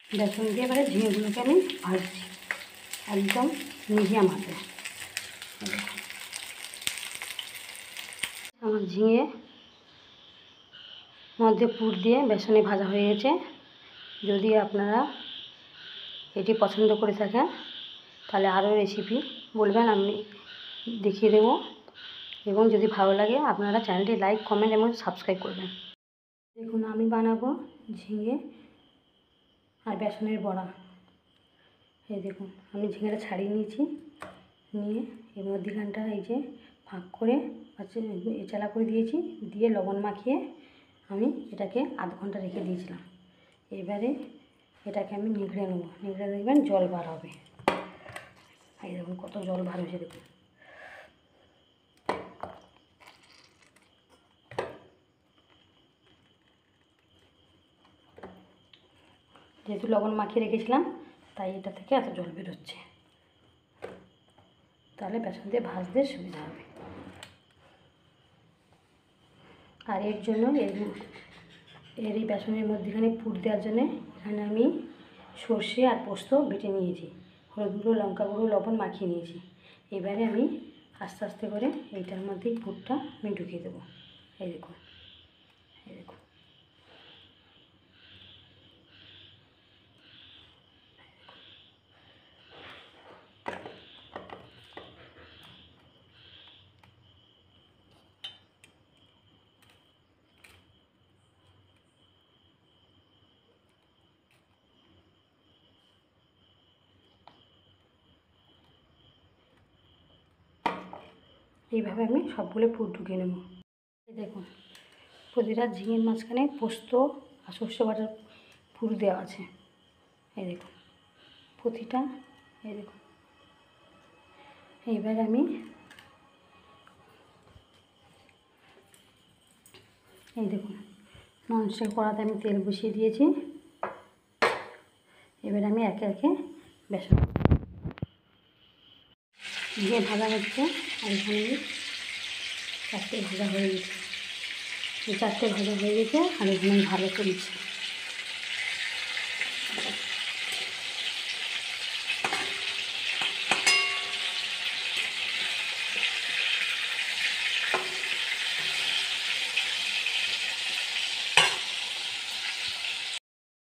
বেসন দিয়ে এবারে ঝিঙেগুলোকে আমি ভাজছি একদম মিডিয়াম আছে। আমার ঝিঙে মধ্যে পুর দিয়ে বেসনে ভাজা হয়ে গেছে। যদি আপনারা এটি পছন্দ করে থাকেন তাহলে আরও রেসিপি বলবেন, আমি দেখিয়ে দেবো। এবং যদি ভালো লাগে আপনারা চ্যানেলটি লাইক, কমেন্ট এবং সাবস্ক্রাইব করবেন। দেখুন আমি বানাবো ঝিঙে আর বেসনের বড়া। এই দেখুন আমি ঝিঙেটা ছাড়িয়ে নিয়েছি, নিয়ে এর মধ্যিখানটা এই যে ফাঁক করে চালা করে দিয়েছি, দিয়ে লবণ মাখিয়ে আমি এটাকে আধ ঘন্টা রেখে দিয়েছিলাম। এবারে এটাকে আমি নিগড়ে নেব, নিগড়ে দেখবেন জল বার হবে। এই দেখুন কত জল বার হয়েছে দেখুন। যেহেতু লবণ মাখিয়ে রেখেছিলাম তাই এটা থেকে এত জল বেরোচ্ছে, তাহলে বেসন দিয়ে ভাজতে সুবিধা হবে। আর এর জন্য এই বেসনের মধ্যেখানে পুর দেওয়ার জন্যে এখানে আমি সর্ষে আর পোস্ত বেটে নিয়েছি, হলুদ গুঁড়ো, লঙ্কা গুঁড়ো, লবণ মাখিয়ে নিয়েছি। এবারে আমি আস্তে আস্তে করে এইটার মধ্যেই পুরটা আমি ঢুকিয়ে দেবো। এই দেখুন, এই দেখুন এইভাবে আমি সবগুলো পুর ঢুকিয়ে নেব। এই দেখুন প্রতিটা ঝিঙের মাঝখানে পোস্ত আর সর্ষে বাটার পুর দেওয়া আছে। এই দেখুন প্রতিটা, এই দেখুন। এইবার আমি এই দেখুন ননস্টিক কড়াতে আমি তেল বসিয়ে দিয়েছি। এবার আমি একে একে বেসন দিয়ে ভাজা হচ্ছে। আর এখানে চারটে ভাজা হয়ে গেছে, চারটে ভাজা হয়ে গেছে আর এখানে ভালো চলছে।